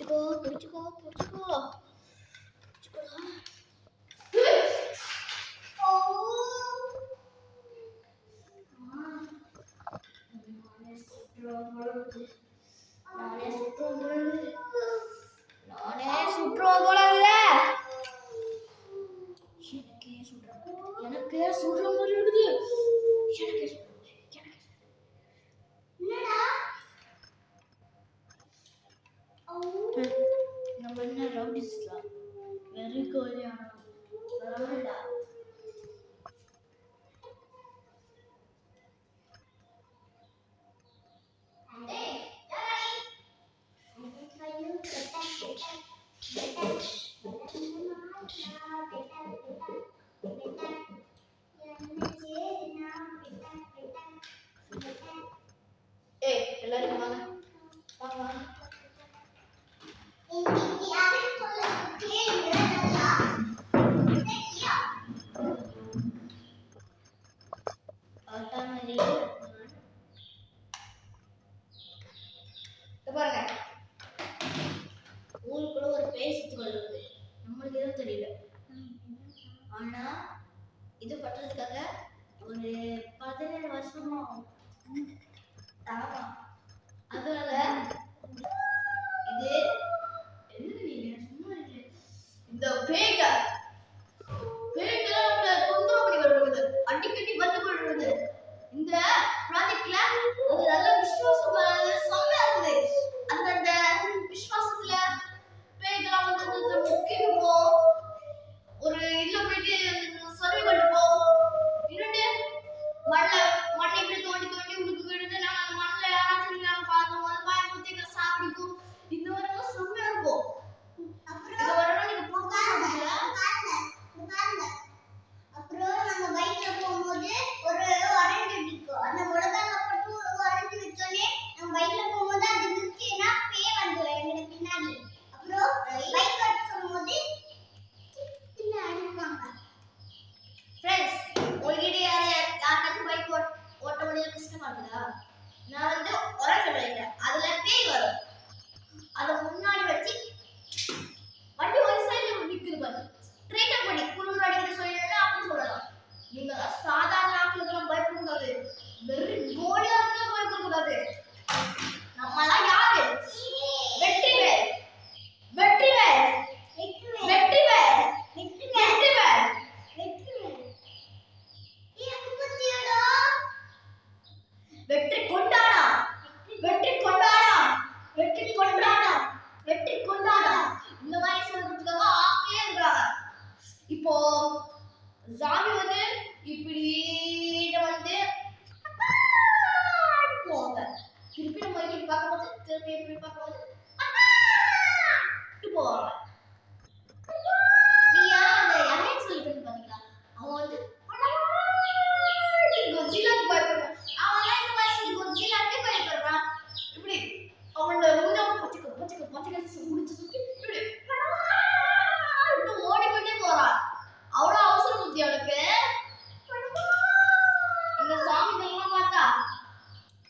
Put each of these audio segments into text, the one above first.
பிடிச்சுக்கோ பிடிச்சுக்கோ பிடிச்சுக்கோ பிடிச்சுக்கோடா. நானே சுற்றுவோம் போல எனக்கே சுடுற மாதிரி இருக்குது. நம்ம என்ன ரவுடிஸ்டா வெரி கோலியானா பரவாயில்லை. எல்லாரும் வாங்க வாங்க. பாருங்க ஊருக்குள்ள ஒரு பேய் சுத்தி கொள்வது நம்மளுக்கு எதுவும் தெரியல. ஆனா இது பண்றதுக்காக ஒரு 17 வருஷமா ஆமா. அதனால இது இந்த பேய்கள் நம்மள தொந்தரவு பண்ணி வருவது அடிக்கடி வந்து கொள்வது. இந்த ப்ராஜெக்ட்ல அது நல்ல விசுவாசம் செம்மையா இருக்குது. அந்த விசுவாசத்துல பேய்கள் வந்து முக்கியமோ ஒரு இல்ல போயிட்டு சர்வே பண்ணுவோம். இன்னொன்று மண்ணை இப்படி தோண்டி தோண்டி உடுக்கு போயிடுது. நாங்கள் அந்த மண்ணில் யாராச்சும் நாங்கள் பார்த்தோம் அது பாய குத்திக்க சாப்பிடிக்கும். இந்த வரலாம் செம்மையா இருக்கும். இந்த வரலாம் நீங்க அப்புறம் நம்ம பைக்ல போகும்போது ஒரு வரண்டு அடிக்கும். அந்த முடக்காங்க போட்டு வரண்டு வச்சோடனே நம்ம பைக்ல போகும்போது அது மிதிச்சுன்னா பேய் வந்துடும் எங்களுக்கு பின்னாடி. அப்புறம் பைக் ஓட்ட சொல்லும்போது பின்ன அடிப்பாங்க. ஃப்ரெண்ட்ஸ் உங்ககிட்ட யாருக்காச்சும் பைக் ஓட்ட முடியல கஷ்டமா இருக்குதா? நான் வந்து ஒரே சொல்லிட்டேன். அதுல பேய் வரும். அதை முன்னாடி வச்சு வண்டி ஒரு சைடுல நிக்குது பாரு. ஸ்ட்ரைட்டா பண்ணி குளிர் அடிக்கிற சொல்லிடுறேன் அப்படி சொல்லலாம். நீங்க சாதாரண ஆட்களுக்கெல்லாம் பயப்பட கூடாது. வெறி கோலியா இருக்கலாம் பயப்பட கூடாது. நம்மலாம் யாரு? வெற்றிவேல் வெற்றிவேல் வெற்றிவேல் வெற்றிவேல் வெற்றி கொண்டாடா வெற்றி கொண்டாடா வெற்றி கொண்டாடா வெற்றி கொண்டாடா இந்த மாதிரி சொல்றதுக்காக ஆக்கியே இருக்காங்க. இப்போ ஜாம்பி வந்து இப்படி வந்து போவாங்க. திருப்பி நம்ம இப்படி பார்க்கும்போது திருப்பி இப்படி பார்க்கும்போது போவாங்க. நீங்க அந்த யாரையும் சொல்லிட்டு பாத்தீங்களா? அவன் வந்து கொஜிலாக்கு பயப்படுறான். அவன் இந்த மாதிரி கொஜிலாக்கே பயப்படுறான். இப்படி அவனோட மூஞ்சாவை பச்சைக்க பச்சைக்க பச்சைக்க முடிச்சு சுத்தி இப்படி ஓடிக்கொண்டே போறான். அவ்வளோ அவசர புத்தி அவனுக்கு. இந்த சாமிகள்லாம் பார்த்தா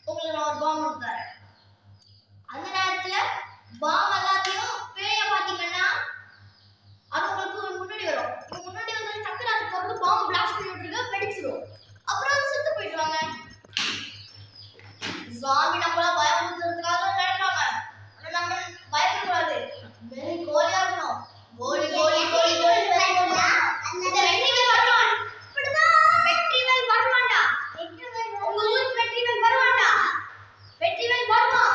உங்களுக்கு நான் ஒரு பாம்பு கொடுத்தாரு. அந்த நேரத்துல பாம்பு எல்லாத்தையும் பேய பாத்தீங்கன்னா அது உங்களுக்கு முன்னாடி வரும். முன்னாடி வந்து டக்குனு அது திறந்து பாம்பு பிளாஸ்ட் பண்ணி விட்டுருக்கு வெடிச்சிடும். அப்புறம் அது செத்து போயிடுவாங்க. ஜாம்பி நம்மள பயமுறுத்துறதுக்காக நினைப்பாங்க. ஆனா நம்ம பயப்படக்கூடாது. வெரி கோலியா இருக்கணும். கோலி கோலி கோலி கோலி அந்த வெற்றிவேல் வருவான். வெற்றிவேல் வருவான்டா. உங்க ஊருக்கு வெற்றிவேல் வருவான்டா. வெற்றிவேல் வருவான்.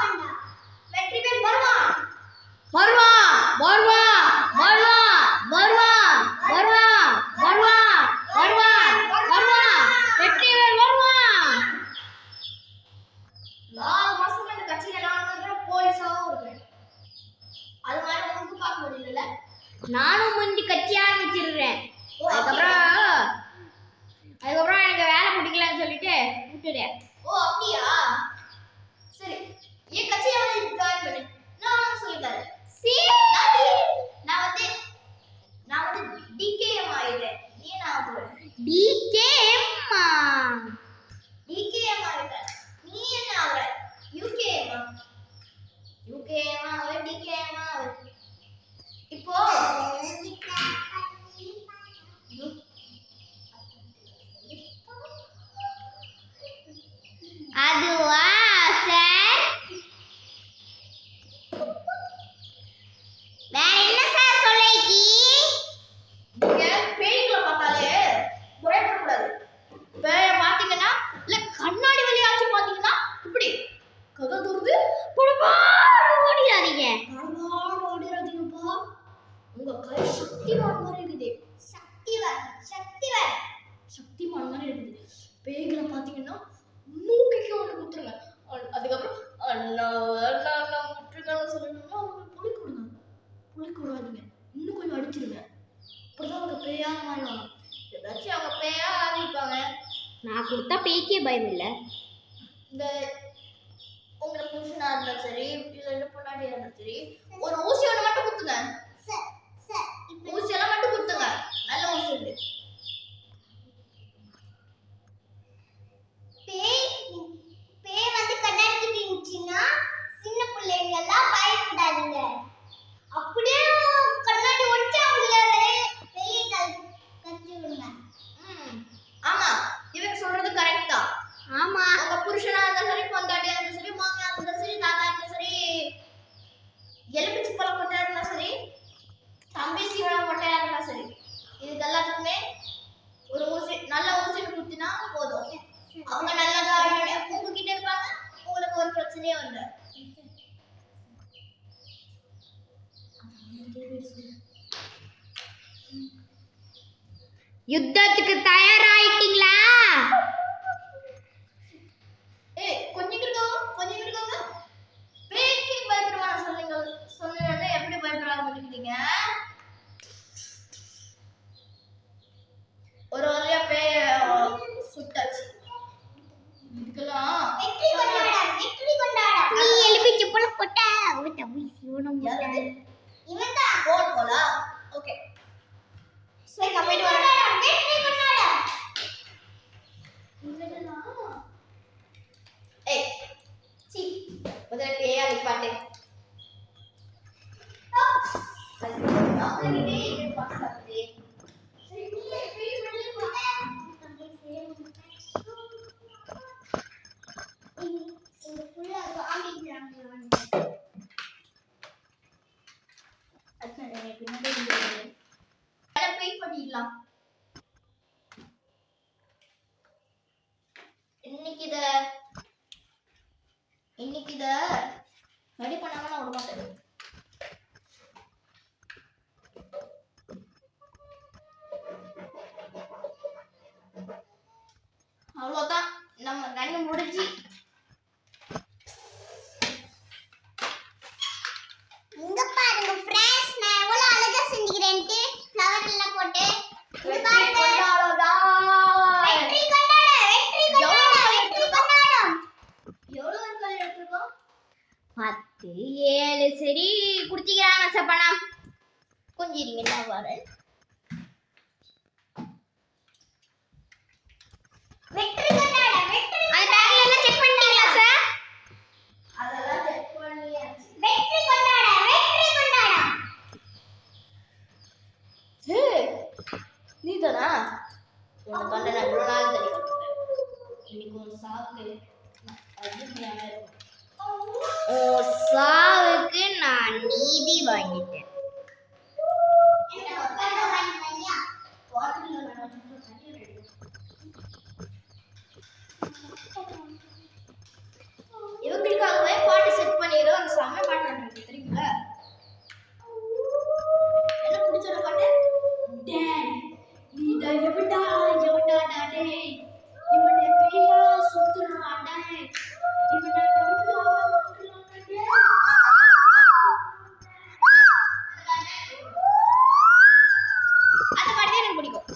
வெற்றிவேல் வருவான். வருவான் வருவான் வருவான் வருவான் வருவான் வருவான் வருவான் வருவான் வெற்றிவேல் வருவான். 4 மாசமா இந்த கட்சியில நான் போலீஸாவும் இருக்கேன். அது மாதிரி உங்களுக்கு பார்க்க முடியல. நானும் முந்தி கட்சி ஆரம்பிச்சிடுறேன். அதுக்கப்புறம் எனக்கு வேலை பிடிக்கலன்னு சொல்லிட்டு விட்டுட்டேன். ஓ அப்படியா? சரி ஏன் கட்சியை வந்து ஜாயின் பண்ணு. நான் சொல்லித்தரேன். நான் வந்து டிகேஎம் ஆயிட்டேன். நீ நான் போறேன். டிகேஎம் ஆயிட்டேன். நீ என்ன ஆகுற? யூகேஎம் ஆகுற. டிகேஎம் ஆகுற. மாறிடுவாங்க. ஏதாச்சும் அவங்க பேயா ஆரம்பிப்பாங்க. நான் கொடுத்தா பேய்க்கே பயம் இல்லை. இந்த உங்களை புருஷனா இருந்தாலும் சரி இல்லை பொண்டாட்டியா இருந்தாலும் சரி ஒரு ஊசி ஒன்று மட்டும் குத்துங்க. ஊசி எல்லாம் மட்டும் குத்துங்க. நல்ல ஊசி உண்டு. பேய் வந்து கண்ணாடி இருந்துச்சுன்னா சின்ன பிள்ளைங்க எல்லாம் பயப்படாதீங்க. அப்படியே கண்ணாடி ஒடிச்சு அவங்கள வெளியே கட்டி விடுங்க. ஆமா, இவங்க சொல்றது கரெக்ட் தான். ஆமா, உங்க புருஷனா இருந்தாலும் சரி பொண்டாட்டியா இருந்தாலும் சரி மாமியா இருந்தாலும் சரி தாத்தா இருந்தாலும் சரி எலுமிச்சி பழம் கொட்டையா இருந்தாலும் சரி தம்பி சீவனம் கொட்டையா இருந்தாலும் சரி இதுக்கு எல்லாத்துக்குமே ஒரு ஊசி நல்ல ஊசின்னு குத்தினா போதும். அவங்க நல்லதா உங்ககிட்ட இருப்பாங்க. உங்களுக்கு ஒரு பிரச்சனையும் இல்லை. யுத்தத்துக்கு தயாராயிட்டீங்களா? கொஞ்சம் இருக்கோங்க. பேய்க்கு பயப்படுவாங்க சொன்னீங்க எப்படி பயப்படாம பண்ணிக்கிட்டீங்க? ஒரு வழியா பேய சுட்டாச்சு. இதுக்கெல்லாம் வெற்றி கொண்டாடம். நீ எலுமிச்சை பழம் போட்ட சிவனம் இவன்தான் போன் போலா. ஓகே சரி, நான் போயிட்டு வரேன். வெற்றி கொண்டாடம். சி முதல்ல பேயா நிப்பாட்டு. இன்னைக்கு இத ரெடி பண்ணாம நான் விட மாட்டேன். அவ்வளவுதான், நம்ம கண்ணு முடிஞ்சு. இங்க பாருங்க फ्रेंड्स, நான் எவ்வளவு அழகா செஞ்சிக்கிறேன்ட்டு ஃப்ளவர் எல்லாம் போட்டு. இங்க பாருங்க. வெற்றி கொண்டாடம். எவ்வளவு நாட்கள் எடுத்துக்கோம்? 10 7 சரி குடுத்திக்கிறாங்க சப்பனம். கொஞ்சம் இருங்க, நான் வரேன். வெற்றி கொண்டாடம். அந்த பேக்ல எல்லாம் செக் பண்ணிட்டீங்களா சார்? அதெல்லாம் செக் பண்ணியாச்சு. வெற்றி கொண்டாடம். நீதானா? உன்னை கண்ட நான் இவ்வளவு நாள் தெரியும். இன்னைக்கு ஒரு சாக்கு அருமையான இருக்கும். சாவுக்கு நான் நீதி வாங்கிட்டேன். என்ன உட்கார்ந்து வாங்கியா? பாட்டில்ல நான் தண்ணி ரெடி. இவங்களுக்காகவே பாட்டு செட் பண்ணிடுறோம். அந்த செம்ம பாட்டு இருக்கு தெரியுங்களா? என்ன பிடிச்ச பாட்டு? டேய் நீடா எவடா டேய் இவனே பேயா சுத்துறா டேய் இவனே அந்த பாட்டு தான் எனக்கு பிடிக்கும்.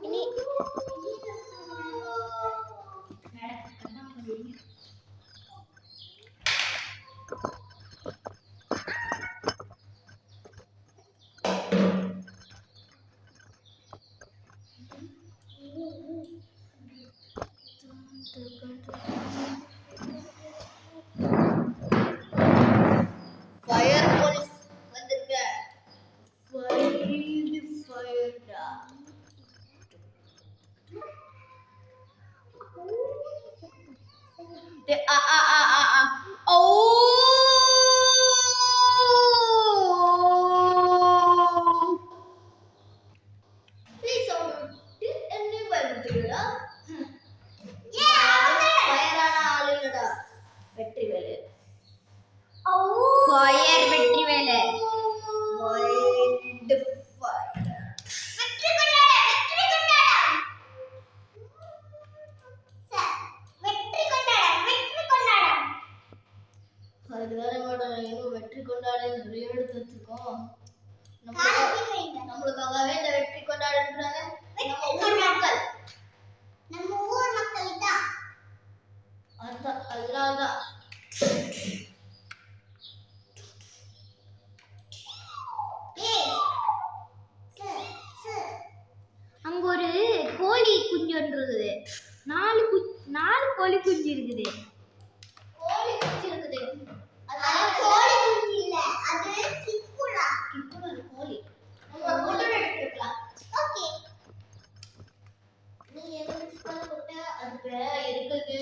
இனி ஃபயர் போலீஸ் வந்திருக்க. ஃபயர்டா. ஓ ப்ளீஸ் சவுண்ட் என்ன பயப்படுறீங்களா? ஃபயரான ஆளுங்கடா. வெற்றி வேலு. ஃபயர் வெற்றி வேலை. Wild fire. வெற்றி கொண்டாடம். சார், வெற்றி கொண்டாடம். கோழி குஞ்சு ஒன்று இருக்குது. 4 கோழி குஞ்சு இருக்குது. கோழி குஞ்சு இருக்குது. அது கோழி குஞ்சு இல்ல, அது கிக்குலா. கோழி நம்ம போட்டோ எடுத்துக்கலாம். ஓகே. நீ எலுமிச்சை பழம் போட்ட அது பேய் இருக்குது.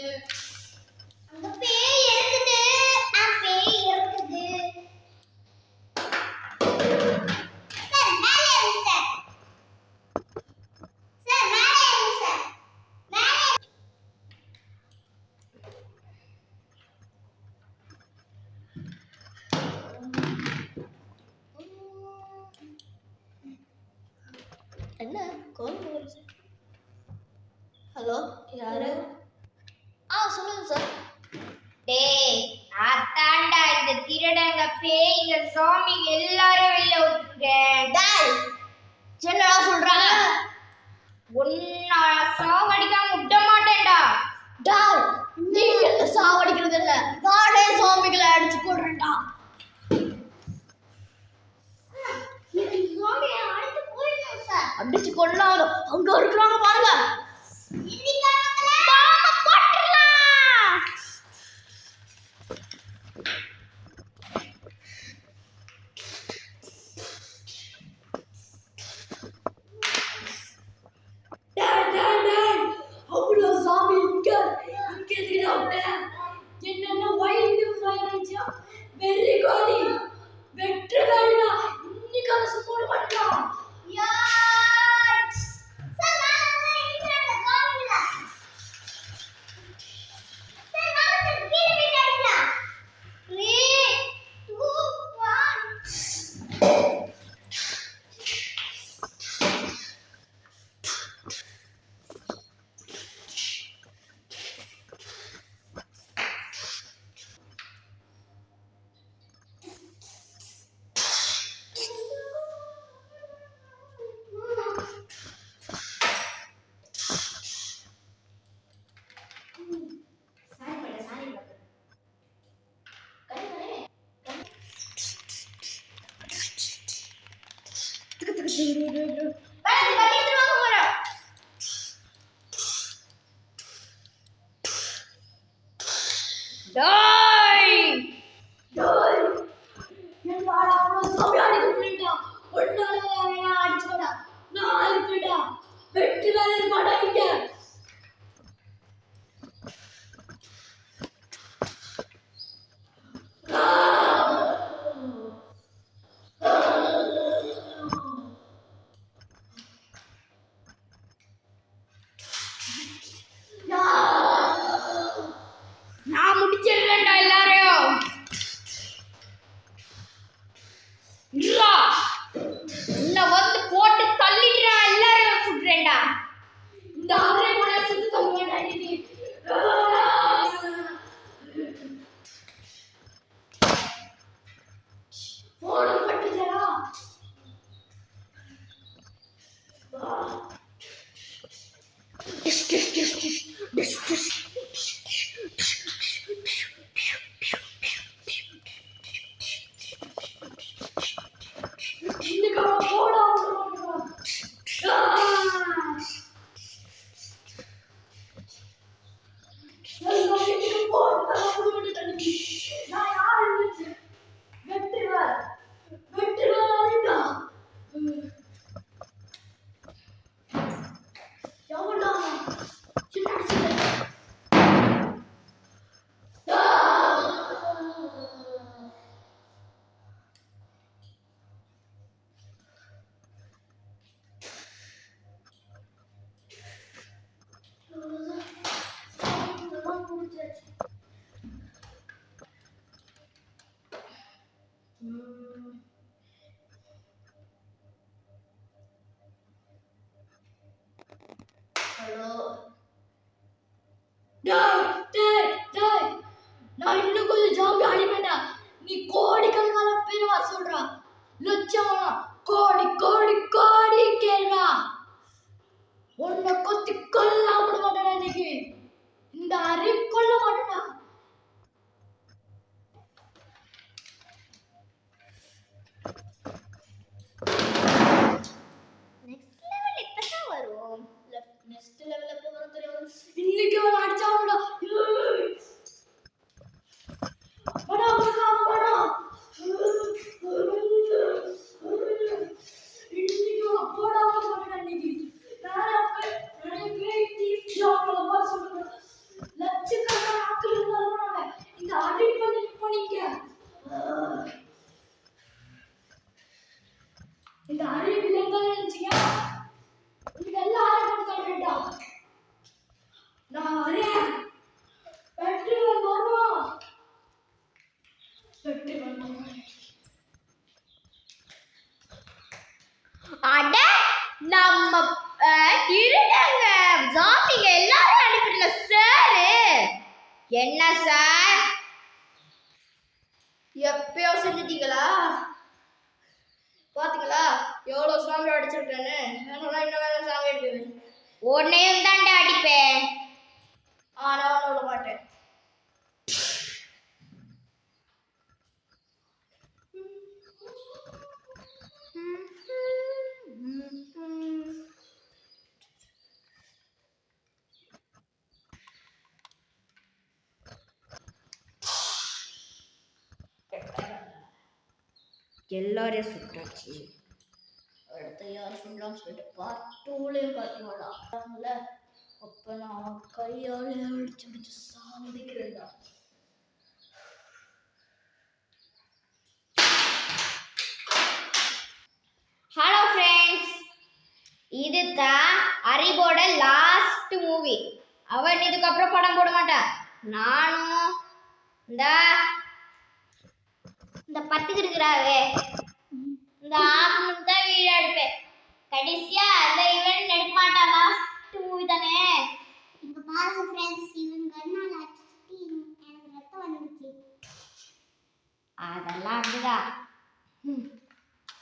அங்க பேய் இருக்குது. பேய் இருக்குது. சார் மேலே ஏறுங்க சார். சார் மேலே ஏறுங்க சார். மேலே என்ன கோழி வருது? ஹலோ யாரு? சொல்லுங்க சார். டேய் அத்தாண்டா இந்த திருடங்க பேய்ங்க சாமிங்க எல்லாரும் வெளில விட்டுருக்கேன். டாய் என்னடா சொல்றாங்க? உன்னை சாவடிக்காம விட மாட்டேன்டா. டாய் நீங்க என்ன சாவடிக்கிறது இல்ல, நானே சாமிகளை அடிச்சு கொள்றேன்டா. இது ஜோம்பியை அடிச்சு போயிடணும் சார். அடிச்சு கொள்ளாலும் அங்க இருக்கிறாங்க பாருங்க. இன்னிக்காகல போட்டுடலாம். அவ்வளோ சாமி இங்க என்னென்ன வைல்டு ஃபயர்ஜா வெரி கோலி வெற்றுவேனா இன்னைக்கு அரசு போட மாட்டோம். யாச் சார் நான் இருக்கிறேன் ஜோம்பில. சார் நான் கீழே போய் அடிக்கலாம். 3 2 1 டேய் டாய் என்னடா அவ்வளோ சாமி அடிக்க முடியல, ஒன்னால வேணா அடிச்சுடா, நான் இருக்கடா வெற்றுவேல இருப்பாடா இங்க. நான் முடிச்சிருக்கேன்டா எல்லாரையும். இல்லா உன்னை வந்து போட்டு தள்ளிட்டு நான் எல்லாரையும் சுடுறேன்டா. இந்த ஆறே கூட சுத்து தள்ளுவேடா நீ. போன பட்டுச்சடா. இன்னைக்கு போடா நான் யாரு நினைச்சேன்? வெட்டுவேன் வெட்டுவேன் அழிந்தா எவன்டா அவன்? சின்ன அடிச்சுட்டேன். நம்ம இருடாங்க ஜாம்பிங்க எல்லாரும் அனுப்பிடல சார். என்ன சார் எப்பயோ செஞ்சுட்டீங்களா? பாத்தீங்களா எவ்வளவு சாமி அடிச்சிருக்கேன்னு. அதனால இன்னும் வேற சாமி அடிக்குது. உன்னையும் தாண்டா அடிப்பேன். ஆனா விட மாட்டேன். எல்லாரையும் சுட்டாச்சு. அடுத்து யார் சொல்லலாம்னு சொல்லிட்டு பாட்டூலையும் காட்டுவாளா? அப்ப நான் கையாலே அடிச்சு அடிச்சு சாதிக்கிறதா? ஹலோ ஃப்ரெண்ட்ஸ், இதுதான் அறிவோட லாஸ்ட் மூவி. அவன் இதுக்கப்புறம் படம் போட மாட்டான். நானும் இந்த பத்துக்கு இருக்கிறாவே இந்த ஆஃப்டர்நூன் தான் வீடியோ எடுப்பேன். கடைசியா அந்த இவன் நடிக்க மாட்டான். லாஸ்ட் மூவி தானே. இங்க பாருங்க ஃப்ரெண்ட்ஸ், இவங்க கண்ணால அடிச்சிட்டு எனக்கு ரத்தம் வந்துச்சு. அதெல்லாம் அப்படிதான்.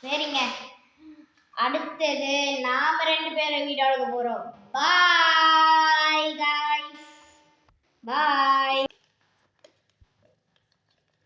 சரிங்க, அடுத்தது நாம 2 பேரும் வீடியோ எடுக்க போறோம். பாய் गाइस, பாய்.